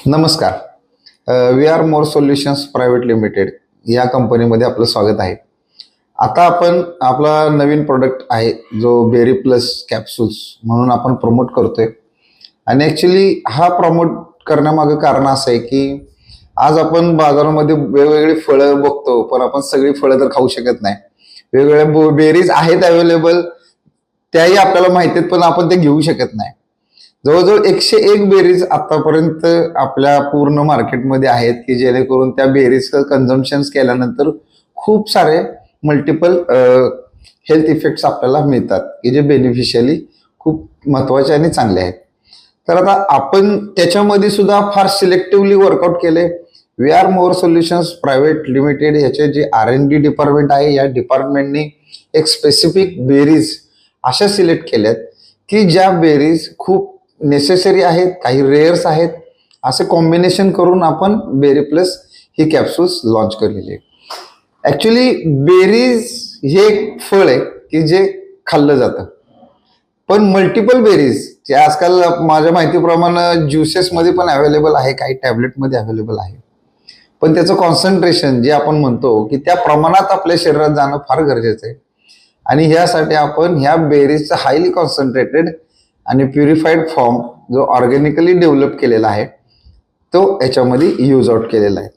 नमस्कार. We are more solutions private limited या कंपनीमध्ये आपलं स्वागत आहे. आता आपण आपला नवीन प्रोडक्ट आहे जो बेरी प्लस कॅप्सूल्स म्हणून आपण प्रमोट करतोय. आणि ॲक्च्युली हा प्रमोट करण्यामागं कारण असं आहे की आज आपण बाजारामध्ये वेगवेगळी फळं बघतो, पण आपण सगळी फळं तर खाऊ शकत नाही. वेगवेगळ्या बेरीज आहेत अवेलेबल, त्याही आपल्याला माहिती आहेत, पण आपण ते घेऊ शकत नाही. जवळजवळ 101 बेरीज आतापर्यंत आपल्या पूर्ण मार्केटमध्ये आहेत की जेणेकरून त्या बेरीजचं कन्झम्पशन केल्यानंतर खूप सारे मल्टिपल हेल्थ इफेक्ट्स आपल्याला मिळतात की जे बेनिफिशियली खूप महत्त्वाचे आणि चांगले आहेत. तर आता आपण त्याच्यामध्ये सुद्धा फार सिलेक्टिव्हली वर्कआउट केले. We are more solutions private limited ह्याचे जे R&D डिपार्टमेंट आहे, या डिपार्टमेंटनी एक स्पेसिफिक बेरीज अशा सिलेक्ट केल्यात की ज्या बेरीज खूप नेसेसरी आहेत, काही रेअर्स आहेत, असे कॉम्बिनेशन करून आपण बेरी प्लस ही कॅप्सूल्स लॉन्च केलेली आहे. ॲक्च्युली बेरीज हे एक फळ आहे की जे खाल्लं जातं, पण मल्टिपल बेरीज जे आजकाल माझ्या माहितीप्रमाणे ज्युसेसमध्ये पण अवेलेबल आहे, काही टॅबलेटमध्ये अवेलेबल आहे, पण त्याचं कॉन्सन्ट्रेशन जे आपण म्हणतो की त्या प्रमाणात आपल्या शरीरात जाणं फार गरजेचं आहे. आणि ह्यासाठी आपण ह्या बेरीजचं हायली कॉन्सन्ट्रेटेड आणि प्युरिफाईड फॉर्म जो ऑर्गॅनिकली डेव्हलप केलेला आहे तो याच्यामध्ये यूज आउट केलेला आहे.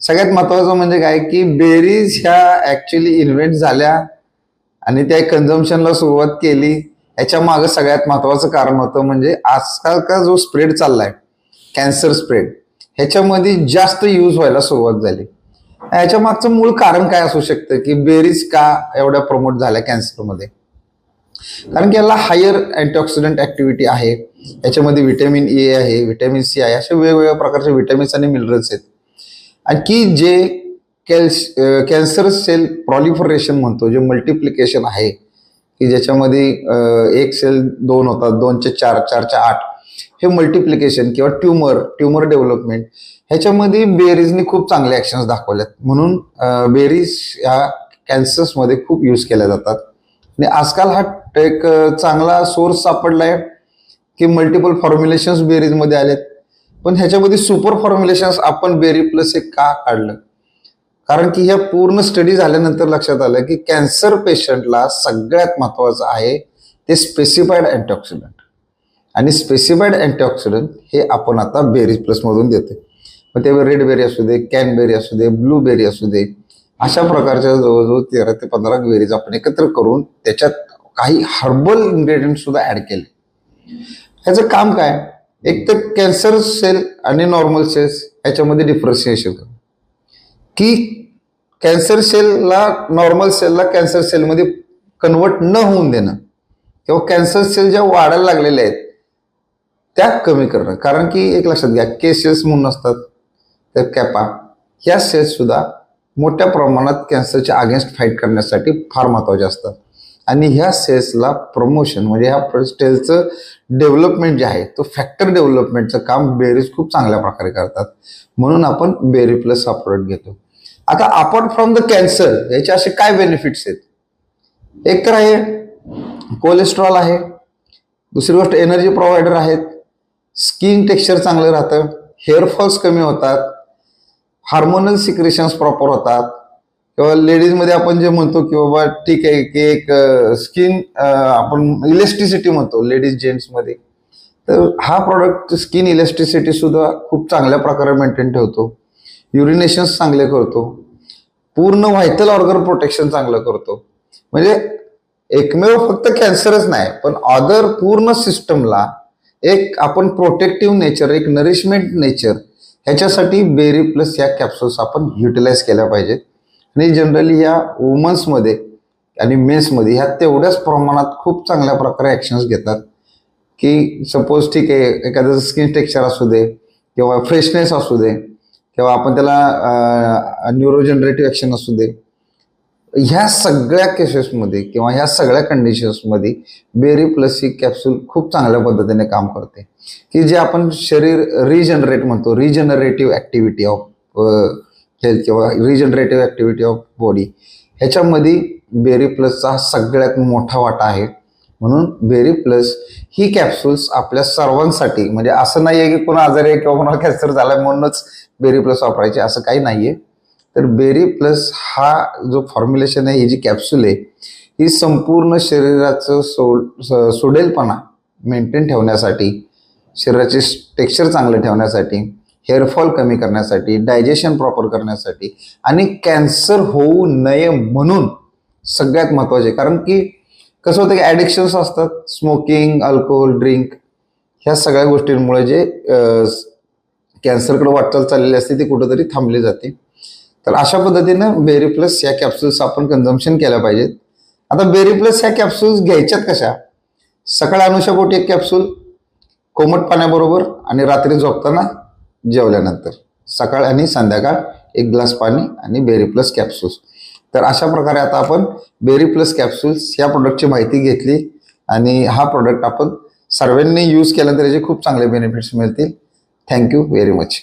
सगळ्यात महत्त्वाचं म्हणजे काय की बेरीज ह्या ॲक्च्युली इन्व्हेंट झाल्या आणि त्या कन्झम्पशनला सुरुवात केली. याच्या मागं सगळ्यात महत्त्वाचं कारण होतं म्हणजे आजकाल का जो स्प्रेड चाललाय कॅन्सर स्प्रेड, ह्याच्यामध्ये जास्त यूज व्हायला सुरुवात झाली. ह्याच्या मागचं मूळ कारण काय असू शकतं की बेरीज का एवढ्या प्रमोट झाल्या कॅन्सरमध्ये? कारण की याला हायर अँटीऑक्सिडंट ऍक्टिव्हिटी आहे, याच्यामध्ये व्हिटॅमिन ए आहे, व्हिटॅमिन सी आहे, असे वेगवेगळ्या प्रकारचे व्हिटॅमिन्स आणि मिनरल्स आहेत. आणि की जे कॅन्सर सेल प्रॉलिफरेशन म्हणतो, जे मल्टिप्लिकेशन आहे की ज्याच्यामध्ये एक सेल 2 होतात, 2 चे 4, 4 चे 8, हे मल्टिप्लिकेशन किंवा ट्युमर डेव्हलपमेंट ह्याच्यामध्ये बेरीजने खूप चांगले ऍक्शन्स दाखवल्यात. म्हणून बेरीज ह्या कॅन्सर्समध्ये खूप यूज केल्या जातात. आणि आजकाल हा एक चांगला सोर्स सापडलाय की मल्टिपल फॉर्म्युलेशन्स बेरीजमध्ये आलेत. पण ह्याच्यामध्ये सुपर फॉर्म्युलेशन्स आपण बेरी प्लस हे का काढलं? कारण की ह्या पूर्ण स्टडी झाल्यानंतर लक्षात आलं की कॅन्सर पेशंटला सगळ्यात महत्त्वाचं आहे ते स्पेसिफाईड अँटीऑक्सिडंट. आणि स्पेसिफाईड अँटीऑक्सिडंट हे आपण आता बेरी प्लसमधून देतोय. मग ते रेड बेरी असू दे, कॅनबेरी असू दे, ब्लू बेरी असू दे, अशा प्रकारच्या जवळजवळ 13 ते 15 बेरीज आपण एकत्र करून त्याच्यात काही हर्बल इन्ग्रेडियंट सुद्धा ऍड केले. ह्याचं काम काय? एक तर कॅन्सर सेल आणि नॉर्मल सेल्स ह्याच्यामध्ये डिफरन्शिएशन करणं, की कॅन्सर सेलला नॉर्मल सेलला कॅन्सर सेलमध्ये कन्वर्ट न होऊन देणं, किंवा कॅन्सर सेल ज्या वाढायला लागलेल्या आहेत त्या कमी करणं. कारण की एक लक्षात घ्या, के सेल्स म्हणून असतात, तर कॅपा ह्या सेल्स सुद्धा मोठ्या प्रमाणात कॅन्सरच्या अगेन्स्ट फाईट करण्यासाठी फार महत्त्वाचे असतात. आणि ह्या सेल्सला प्रमोशन म्हणजे ह्या सेल्सचं डेव्हलपमेंट जे आहे तो फॅक्टर डेव्हलपमेंटचं काम बेरीज खूप चांगल्या प्रकारे करतात. म्हणून आपण बेरी प्लस हा प्रोडक्ट घेतो. आता अपार्ट फ्रॉम द कॅन्सर याचे असे काय बेनिफिट्स आहेत? एक तर आहे कोलेस्ट्रॉल आहे, दुसरी गोष्ट एनर्जी प्रोव्हायडर आहेत, स्किन टेक्स्चर चांगलं राहतं, हेअरफॉल्स कमी होतात, हार्मोनल सिक्रेशन्स प्रॉपर होतात, किंवा लेडीजमध्ये आपण जे म्हणतो की बाबा ठीक आहे की एक स्किन आपण इलेस्टिसिटी म्हणतो लेडीज जेंट्समध्ये, तर हा प्रोडक्ट स्किन इलेस्टिसिटी सुद्धा खूप चांगल्या प्रकारे मेंटेन ठेवतो, युरिनेशन्स चांगले करतो, पूर्ण व्हायटल ऑर्गन प्रोटेक्शन चांगलं करतो. म्हणजे एकमेव फक्त कॅन्सरच नाही, पण अदर पूर्ण सिस्टमला एक आपण प्रोटेक्टिव्ह नेचर, एक नरिशमेंट नेचर, ह्याच्यासाठी बेरी प्लस या कॅप्सूल्स आपण युटिलाइज केल्या पाहिजेत. आणि जनरली ह्या वुमन्समध्ये आणि मेन्समध्ये ह्या तेवढ्याच प्रमाणात खूप चांगल्या प्रकारे ॲक्शन्स घेतात. की सपोज ठीक आहे एखाद्याचं स्किन टेक्स्चर असू दे, किंवा फ्रेशनेस असू दे, किंवा आपण त्याला न्यूरोजनरेटिव्ह ॲक्शन असू दे, ह्या सगळ्या केसेसमध्ये किंवा ह्या सगळ्या कंडिशन्समध्ये बेरी प्लस ही कॅप्सूल खूप चांगल्या पद्धतीने काम करते. की जे आपण शरीर रिजनरेट म्हणतो, रिजनरेटिव्ह ॲक्टिव्हिटी ऑफ हेल्थ किंवा रिजनरेटिव्ह ॲक्टिव्हिटी ऑफ बॉडी, ह्याच्यामध्ये बेरी प्लसचा सगळ्यात मोठा वाटा आहे. म्हणून बेरी प्लस ही कॅप्सूल्स आपल्या सर्वांसाठी, म्हणजे असं नाही आहे की कोणा आजारी आहे किंवा कोणाला कॅन्सर झाला म्हणूनच बेरी प्लस वापरायचे, असं काही नाही आहे. तर बेरी प्लस हा जो फॉर्म्युलेशन आहे, ही जी कॅप्सूल आहे, ही संपूर्ण शरीराचं सोडेलपणा मेंटेन ठेवण्यासाठी, शरीराचे टेक्स्चर चांगलं ठेवण्यासाठी, हेअरफॉल कमी करण्यासाठी, डायजेशन प्रॉपर करण्यासाठी आणि कॅन्सर होऊ नये म्हणून सगळ्यात महत्त्वाचे. कारण की कसं होतं की ॲडिक्शन्स असतात, स्मोकिंग, अल्कोहोल, ड्रिंक, ह्या सगळ्या गोष्टींमुळे जे कॅन्सरकडे वाटचाल चाललेली असते ती कुठंतरी थांबली जाते. तर अशा पद्धतीनं बेरी प्लस या कॅप्सूल्स आपण कन्झम्पशन केल्या पाहिजेत. आता बेरी प्लस ह्या कॅप्सूल्स घ्यायच्यात कशा? सकाळी अनुशापोटी एक कॅप्सूल कोमट पाण्याबरोबर आणि रात्री झोपताना जेवल्यानंतर, सकाळ आणि संध्याकाळ एक ग्लास पाणी आणि बेरी प्लस कॅप्सूल्स. तर अशा प्रकारे आता आपण बेरी प्लस कॅप्सूल्स या प्रोडक्टची माहिती घेतली आणि हा प्रोडक्ट आपण सर्वांनी यूज केल्यानंतर याचे खूप चांगले बेनिफिट्स मिळतील. Thank you very much.